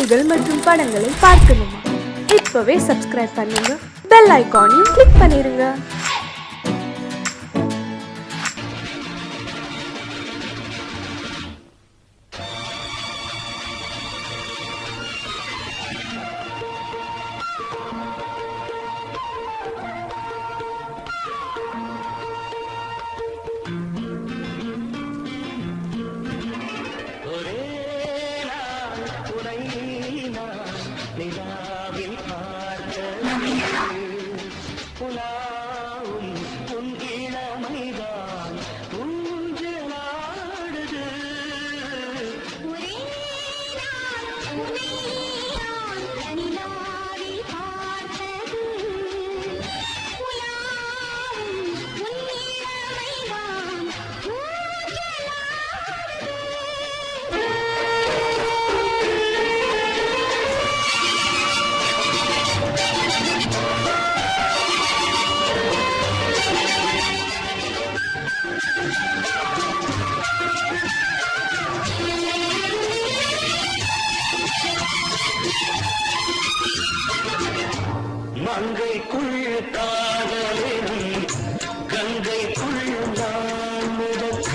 காணொளிகள் மற்றும் படங்களை பார்க்கணுமா? இப்பவே சப்ஸ்கிரைப் பண்ணுங்க, பெல் ஐகானையும் கிளிக் பண்ணிருங்க. மங்கைக்குள் காதலினும் கங்கைக்குள் நான் மிதக்க,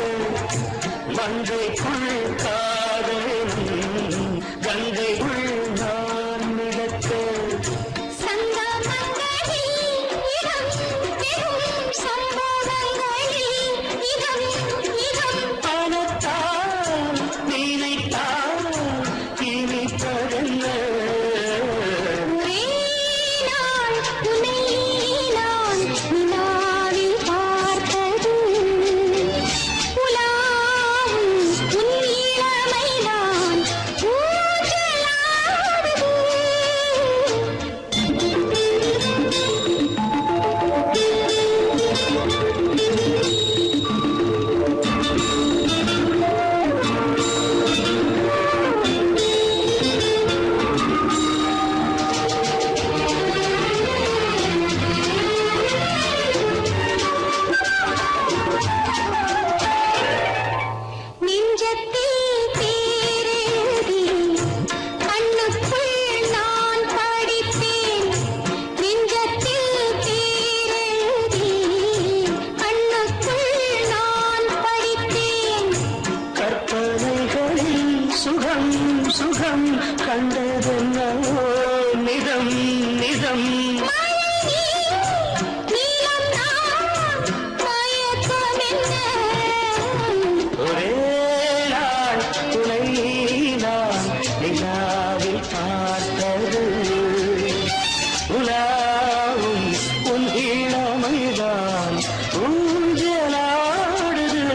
மங்கைக்குள் காதலினும் கங்கைக்குள் நான் மிதக்க, பணத்தால் நினைத்தால் இனிப்பதென்ன, சுகம் சுகம் கண்டதென்னவோ நிதம் நிதம், ஒரே நாள் துணை நான் நிலாவில் பார்த்தது, உலாவும் உன் இளமைதான் ஊஞ்சலாடுது.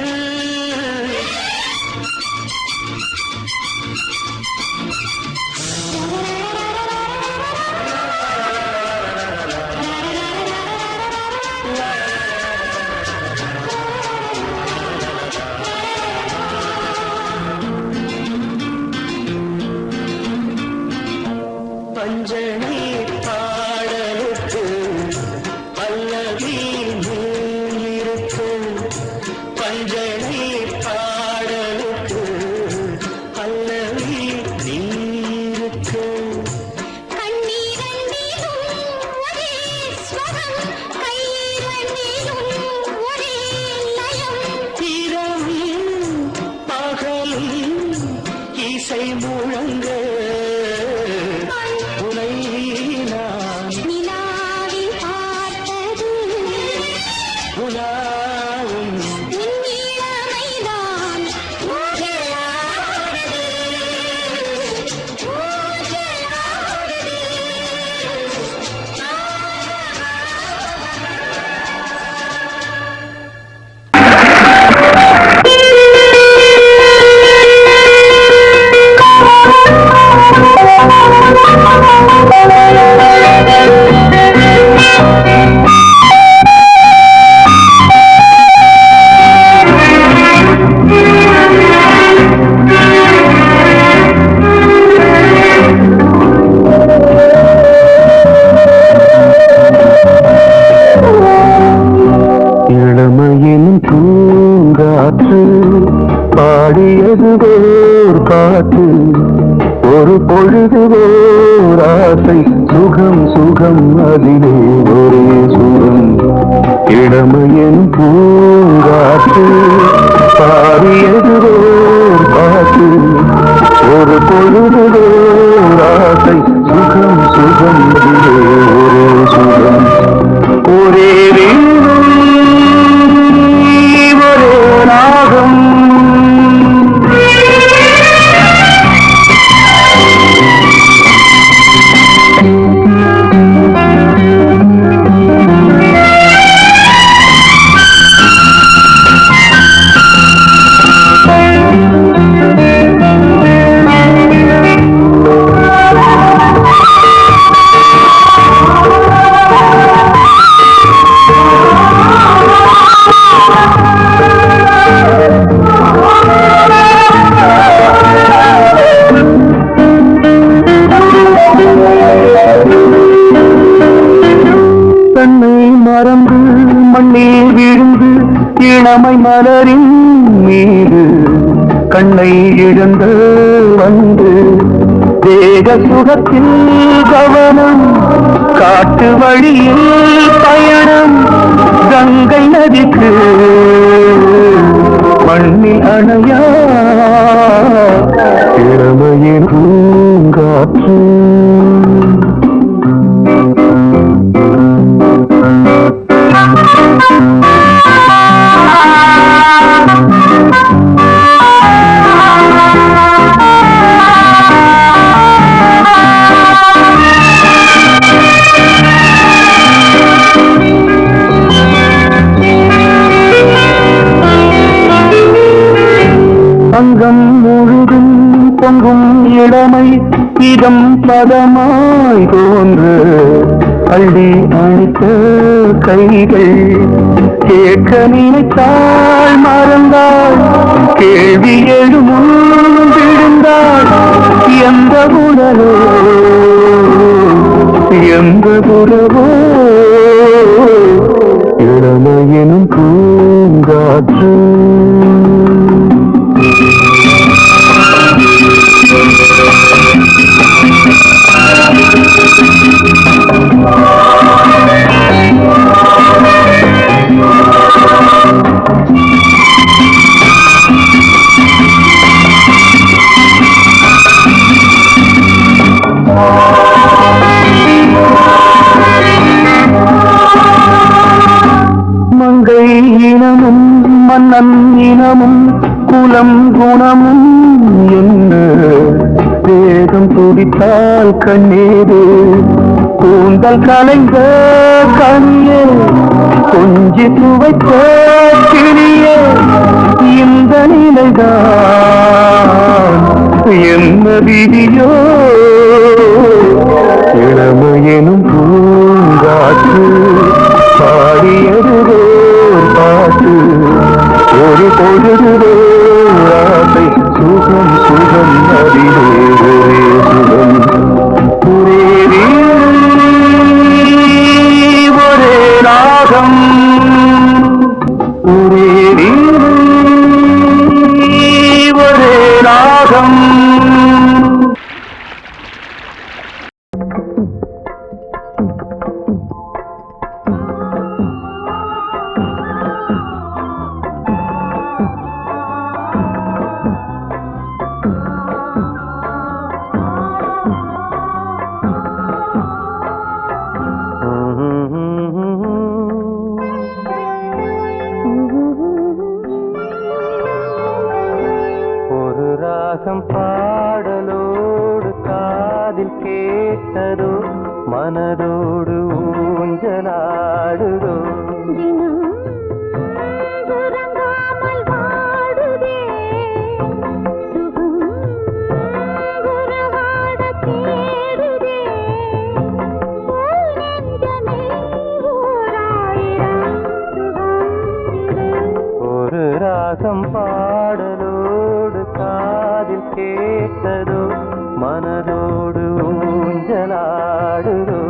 பொழுது ஓராசை சுகம் சுகம் அதிலே ஒரே சுகம் இளமையின் பூங்காற்று பாடியது ஓர் பாட்டு ஒரு பொழுது ஓராசை சுகம் சுகம் அதிலே ஒரே சுகம் ஒரே வீணை ஒரே ராகம் மறந்து மண்ணில் விழுந்து இளமை மலரின் மீது கண்ணை இழந்து வந்து தேக சுகத்தில் கவனம் காட்டு வழியில் பயணம் கங்கை நதிக்கு மண்ணில் அணையா இளமையின் பூங்காற்று அங்கம் முழுதும் பொங்கும் இளமை இதம் பதமாய் தோன்று அள்ளி அணித்த கைகள் கேட்க நினைத்தாள் மறந்தாள் கேள்வி எழுமுன் விழுந்தாள் எந்த உடலோ எந்த புறவோ இளமையினும் பூங்காற்று மங்கை இனமும் மன்னன் இனமும் குலம் குணமும் என்ன வேகம் துடித்தால் கண்ணீரு கூந்தல் கலைந்த கனியே கொஞ்சி துவைத்த கிளியே இந்த நிலைதான் என்ன விதியோ இளமையெனும் பூங்காற்று பாடியது பாட்டு ஒரு பொழுது ஆசை சுகம் சுகம் அதிலே ஒரே சுகம் ஒரே ஒரே ராகம் ஒரே ஒரே ராகம் பாடலோடு காதில் கேட்டதோ மனதோடு ஊஞ்சலாடுதோ ஒரு ராகம் பாடலோடு காதில் கேட்டதோ மனதோடு ஊஞ்சலாடுதோ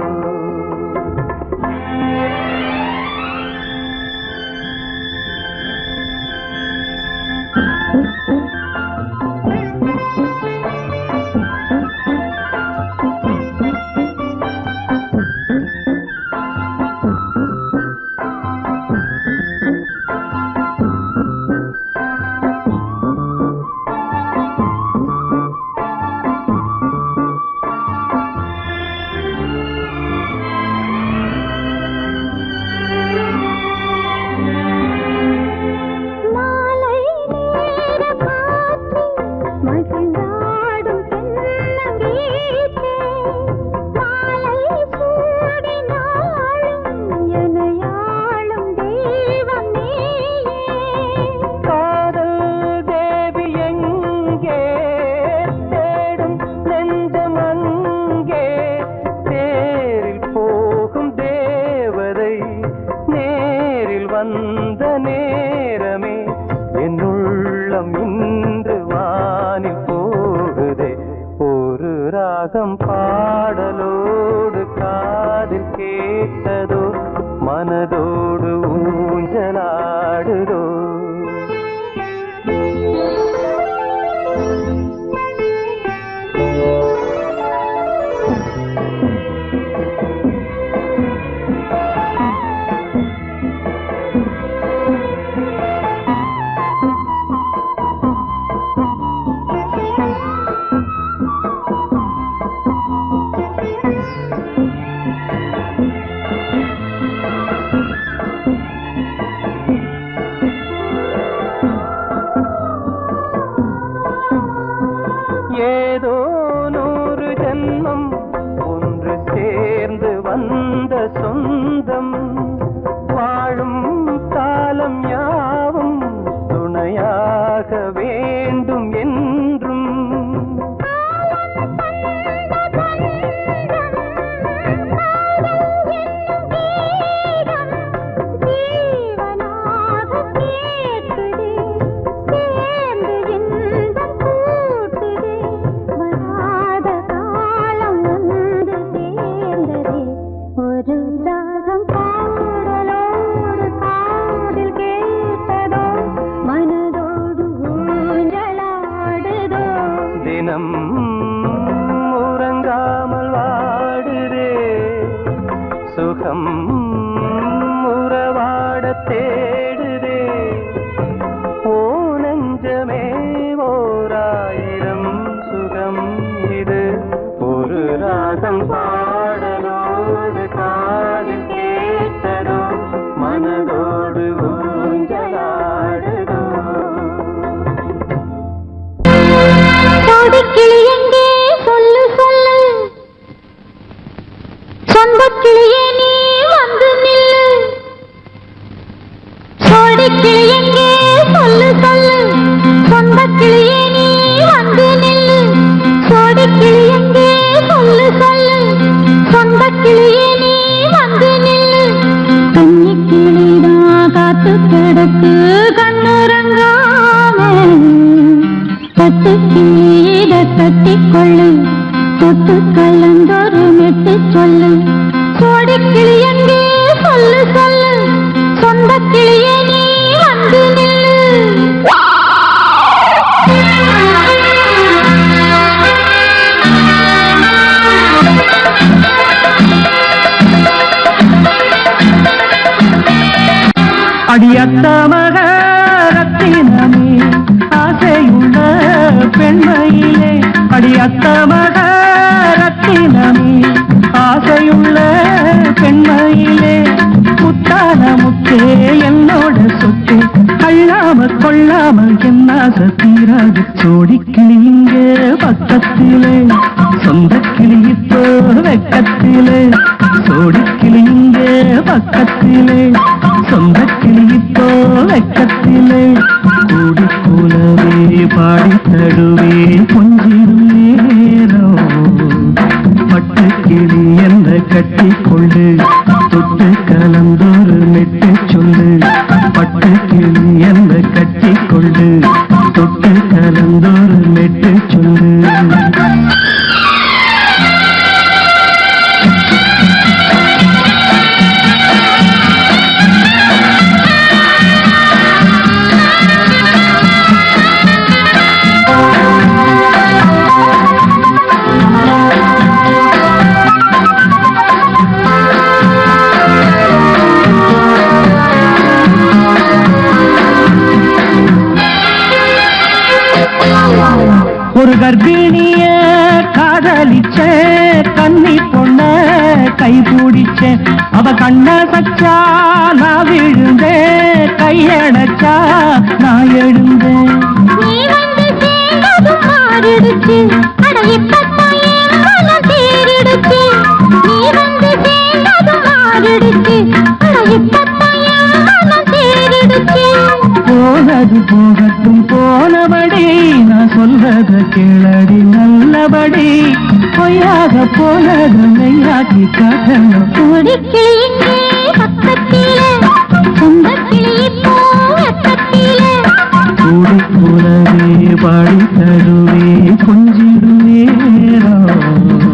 ராகம் பாடலோடு காதில் கேட்டதோ மனதோடு ஊஞ்சலாடுதோ ஏதோ 100 ஜென்மம் ஒன்று சேர்ந்து வந்த சொந்தம் வாழும் காலம் யாவும் துணையாக வேண்டும் என்றும் தினம் உறங்காமல் வாடுதே சுகம் உறவாட தேடுதே ஓ நெஞ்சமே ஓராயிரம் சுகம் இது ஒரு ராகம் பாடலோடு காதில் கேட்டதோ மனதோடு ஊஞ்சலாடுதோ கிளி எங்கே சொல்லு சொல்லு சொந்த கிளியே நீ வந்து நில்லு சோடி கிளி எங்கே சொல்லு சொல்லு சொந்த கிளியே நீ வந்து நில்லு சோடி கிளி எங்கே சொல்லு சொல்லு சொந்த கிளியே நீ வந்து நில்லு கன்னி கிளிதான் காத்து கிடக்கு கண்ணுறங்காமே தொட்டு கிளியிட கட்டிக்கொள்ளு தொட்டு கலந்தொரு மெட்டு சொல்லு சோடி கிளி எங்கே சொல்லு சொல்லு சொந்த கிளியே நீ வந்து நில்லு அடியத்த மக ரத்தினமே ஆசையுள்ள பெண்மையிலே அடியத்த மக ரத்தினமே ஆசையுள்ள பெண்மையிலே முத்தான முத்தே என்னோட சொத்து அள்ளாம கொள்ளாம என்ன தீராது சோடி கிளி இங்க பக்கத்திலே சொந்த கிளி இப்போ வெக்கத்திலே சோடி கிளி இங்க பக்கத்திலே சொந்த கிளி இப்போ வெக்கத்திலே கூடி கூலவே பாடி தடுவே கொஞ்சிடும் நேரம் பட்டு கிளி என்ற கட்டி கொண்டு தொட்டு கலந்தொரு மெட்டு சொல்லு பட்டு கிளி என்ற கட்டி கொண்டு தொட்டு கலந்தொரு மெட்டு சொல்லு ஒரு கர்ப்பிணிய காதலிச்ச கண்ணி பொண்ண கை பிடிச்ச அவ கண்ண சச்சா நான் விழுந்தேன் கையடைச்சா நான் எழுந்தேன் நீ வந்து சேர்ந்ததும் மாறிடுச்சு அட இப்பத்தான் என் மனம் தேறிடுச்சு நீ வந்து சேர்ந்ததும் மாறிடுச்சு அட இப்பத்தான் என் மனம் தேறிடுச்சு போனது போகட்டும் போனபடி நான் சொல்றத கேளடி நல்லபடி பொய்யாக போனது மெய்யாக்கி காட்டணும் சோடி கிளி இங்கே பக்கத்திலே சொந்த கிளி இப்போ வெக்கத்திலே கூடி கூடவே பாடி தருவே கொஞ்சிடும் நேரம்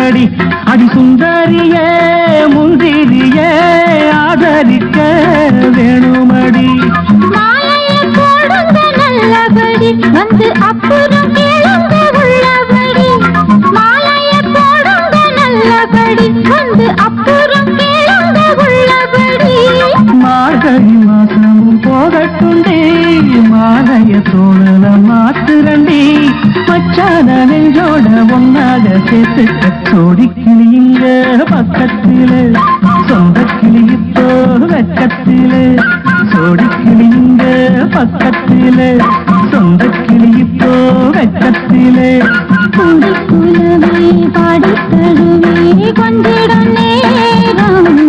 வேணுமடி அடி சுந்தரியே முந்திரியே ஆதரிக்க வேணுமடி மாலையை போடுங்க நல்லபடி வந்து அப்புறம் கேளுங்க உள்ளபடி மாலையை போடுங்க நல்லபடி வந்து அப்புறம் கேளுங்க உள்ளபடி மார்கழி மாசமும் போகட்டுண்டி மாலைய தோழல மாத்துரண்டி மச்சான நெஞ்சோட ஒன்னாக சேர்த்துக்க சோடி கிளியுங்க பக்கத்தில சொந்த கிளி இப்போ வெக்கத்தில சோடி கிளியுங்க பக்கத்தில சொந்த கிளி இப்போ வெக்கத்தில குண்டு குலவை பாடி தழுவி கொஞ்சிடம் நேரம்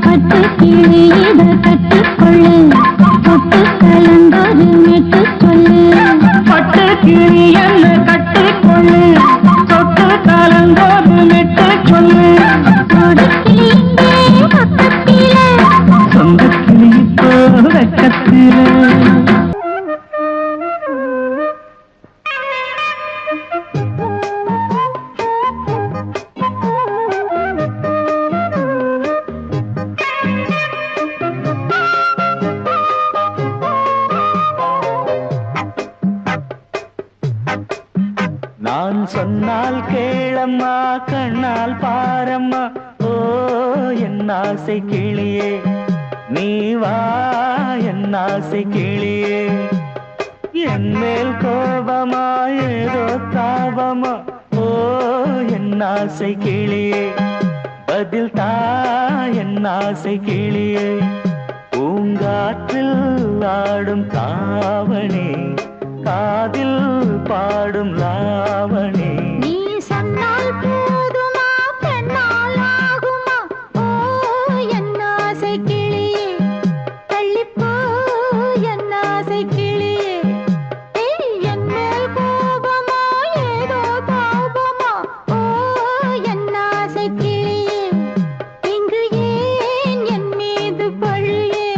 பட்டு கிளி இத கட்டிக்கொள்ளு தொட்டு கலந்தொரு மெட்டு சொல்லு பட்டு கிளி என்ன கட்டிக்கொள்ளு தொட்டு கலந்தோடு மெட்டு சொல்லு சோடி கிளி இங்கே பக்கத்திலே சொந்த கிளி இப்போ வெக்கத்தில நான் சொன்னால் கேளம்மா கண்ணால் பாரம்மா ஓ என் ஆசை கிளியே நீ வா என் ஆசை கிளியே என் மேல் கோபமா ஏதோ தாபமா ஓ என் ஆசை கிளியே பதில் தா என் ஆசை கிளியே பூங்காற்றில் ஆடும் தாவணி காதில் பாடும் லாவணி நீ சொன்னால் போதுமா பெண்ணால் ஆகுமா ஓ என் ஆசை கிளியே தள்ளிப்போ என் ஆசை கிளியே என் மேல் கோபமா ஏதோ தாபமா ஓ என் ஆசை கிளியே இங்கு ஏன் என் மீது பழியே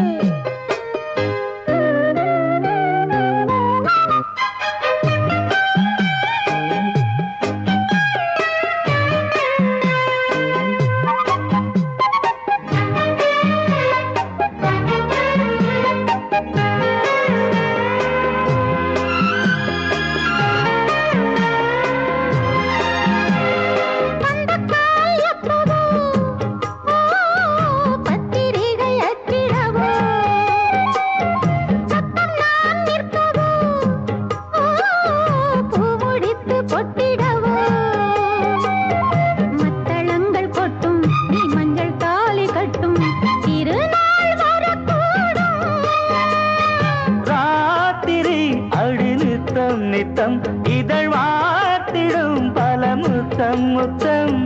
நித்தம் இதழ் வாத்திடும் பல முத்தம் முத்தம்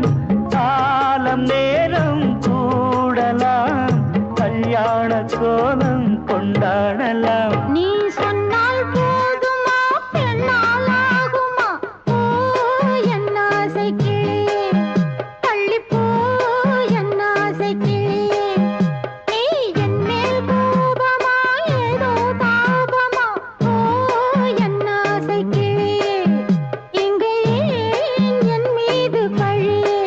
காலம் நேரம் கூடலாம் கல்யாண கோலம் கொண்டாடலாம் நீ சொன்னால் போதுமா பெண்ணால் ஆகுமா ஓ என் ஆசை கிளியே தள்ளிப்போ என் ஆசை கிளியே நீ என் மேல் கோபமா ஏதோ தாபமா ஓ என் ஆசை கிளியே இங்கே ஏன் என் மீது பழியே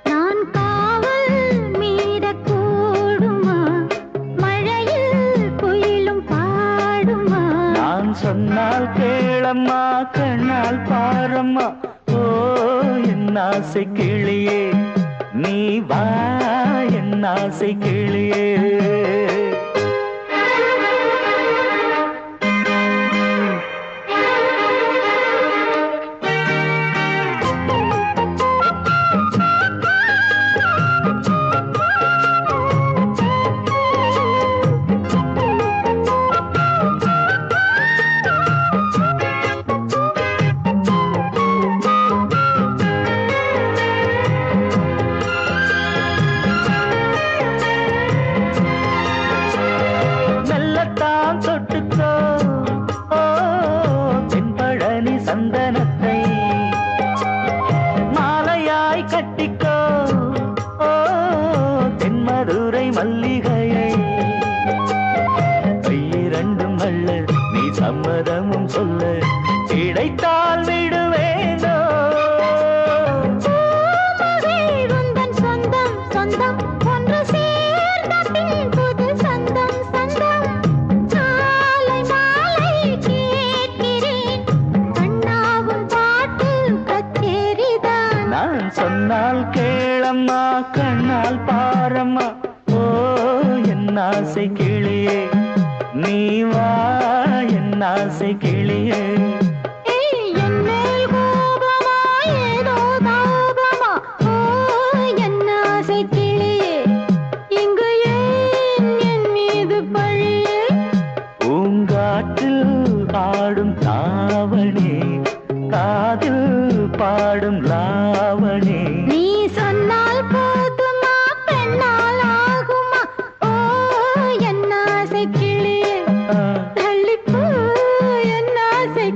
நான் காவல் மீறக்கூடுமா மழையில் குயிலும் பாடுமா நான் சொன்னால் கேளம்மா கண்ணால் பாரம்மா ஓ என் ஆசை கிளியே நீ வா என் ஆசை கிளியே மெல்லத்தான் தொட்டுக்கோ ஓ தென்பழனி சந்தனத்தை மாலையாய் கட்டிக்கோ ஓ தென்மதுரை மல்லிகையை கையிரண்டும் அள்ள நீ சம்மதமும் சொல்ல கிடைத்தால் விடுவேனோ சொன்னால் கேளம்மா கண்ணால் பாரம்மா ஓ என் ஆசை கிளியே நீ வா என் ஆசை கிளியே பாடும் தாவணி காதில் பாடும் லாவணி நீ சொன்னால் போதுமா பெண்ணால் ஆகுமா ஓ என் ஆசை கிளியே தள்ளிப்போ என் ஆசை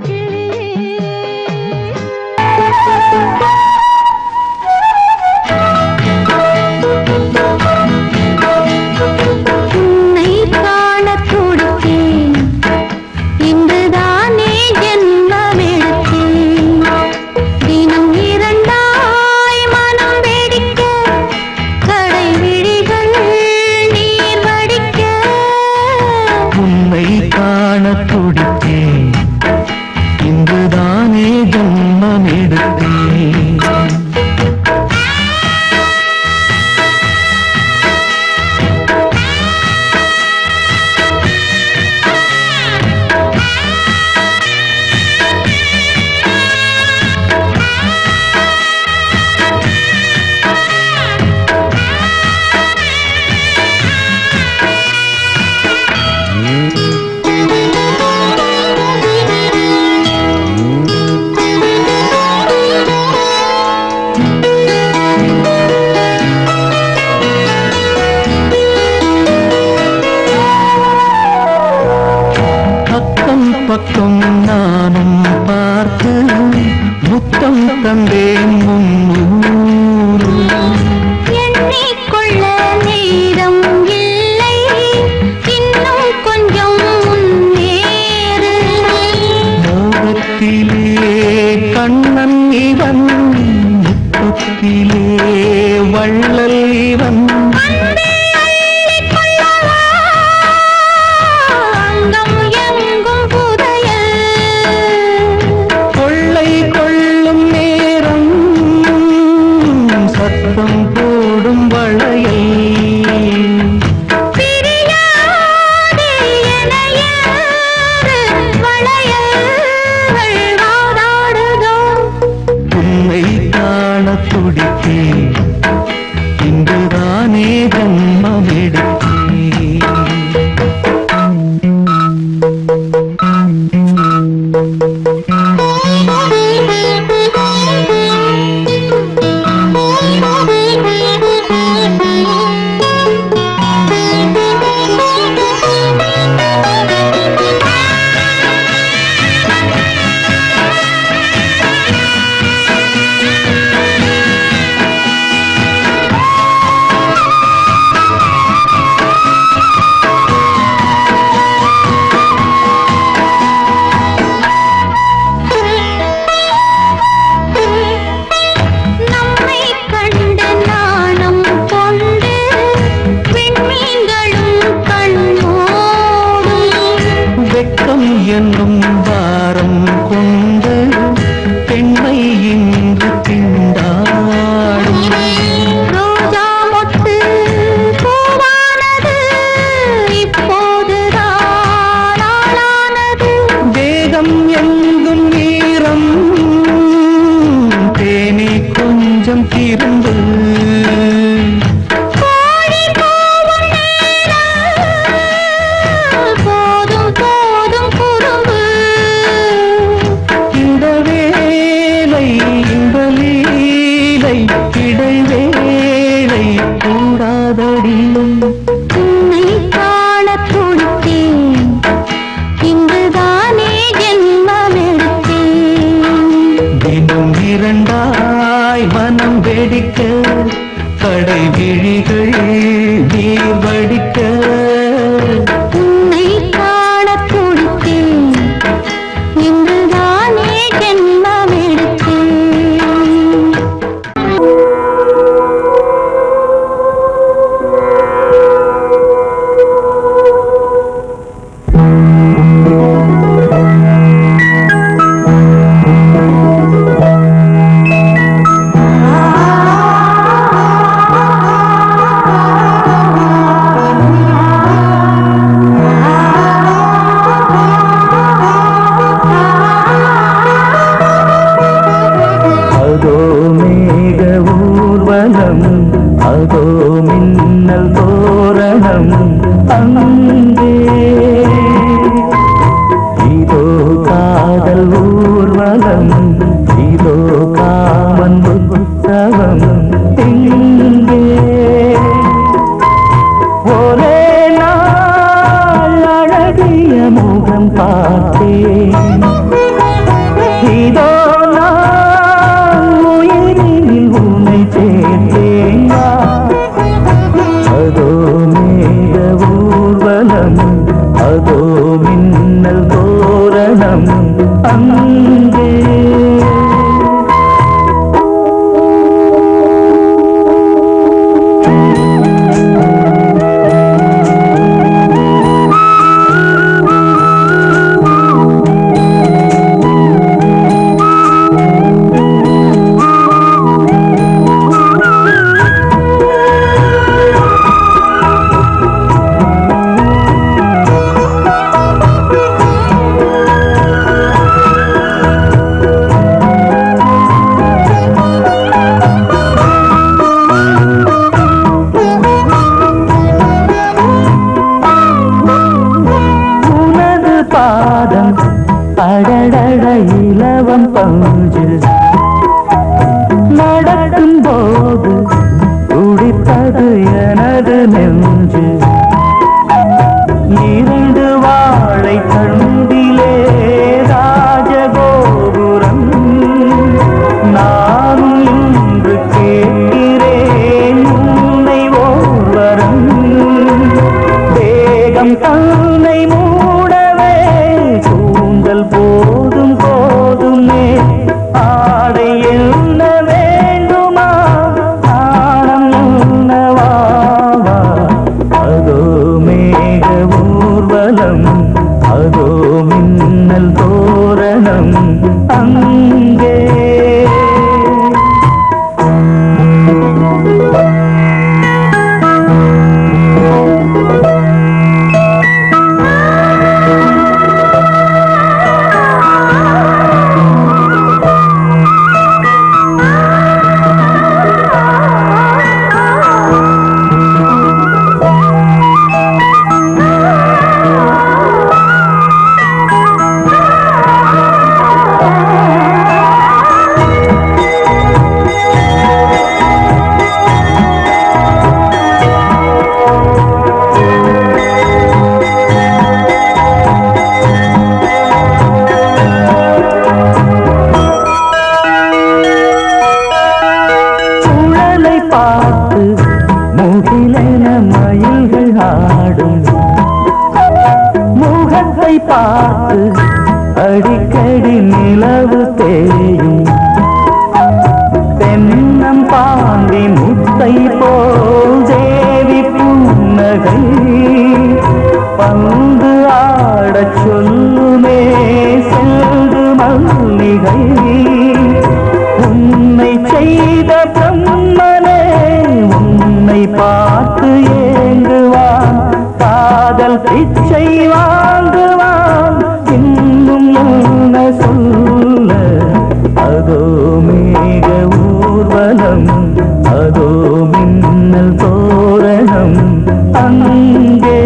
பக்கம் நானும் பார்த்து முத்தம் தந்தேன் முன்னூறு எண்ணிக்கொள்ள நேரம் இல்லை இன்னும் கொஞ்சம் முன்னேறு மோகத்திலே கண்ணன் இவன் முத்தத்திலே வள்ளல் இவன் இங்குதானே ஜன்மம் என்னும் வாரம் கொண்டு பெண்மை இன்று திண்டாடும் ரோஜா மொட்டு பூவானது இப்போதுதான் ஆளானது வேகம் எங்கும் நீரம் தேனி கொஞ்சம் திரும்பு இடைவேளை கூடாதடி உன்னை காண துடித்தேன் இங்குதானே ஜென்மமெடுத்தேன் தினம் இரண்டாய் மனம் வெடிக்க கடை விழிகள் நீர் வடிக்க உன்னை காண துடித்தேன் இங்குதானே ஜென்மமெடுத்தேன் ஊர்வலம் இங்கே ஒரே நாள் அழகிய முகம் பார்த்தேன் இதோ நான் உயிரில் உன்னை சேர்த்தேன் அதோ மேக ஊர்வலம் அதோ மின்னல் தோரணம் அங்கே அடடட இலவம் பஞ்சு நடக்கும் போது துடித்தது எனது நெஞ்சு இரண்டு வாழை தண்டிலே ராஜகோபுரம் நானும் இன்று கேட்கிறேன் உன்னை ஓர்வரம் தேகம் தன்னை மூடவே கூந்தல் போதும் போதுமே ஆடை என்ன வேண்டுமா நாணம் என்னவாவா அதோ மேக ஊர்வலம் அதோ மின்னல் தோரணம் அங்கே பார்த்து முகிலென மயில்கள் ஆடும் முகத்தை பார்த்து அடிக்கடி நிலவு தேயும் தென்னம் பாண்டி முத்தை போல் தேவி புன்னகை பந்து ஆடச் சொல்லுமே செல்து மல்லிகை உன்னை செய்த பிரம்மனே உன்னை பார்த்து ஏங்குவான் காதல் பிச்சை வாங்குவான் இன்னும் என்ன சொல்ல அதோ மேக ஊர்வலம் அதோ மின்னல் தோரணம் அங்கே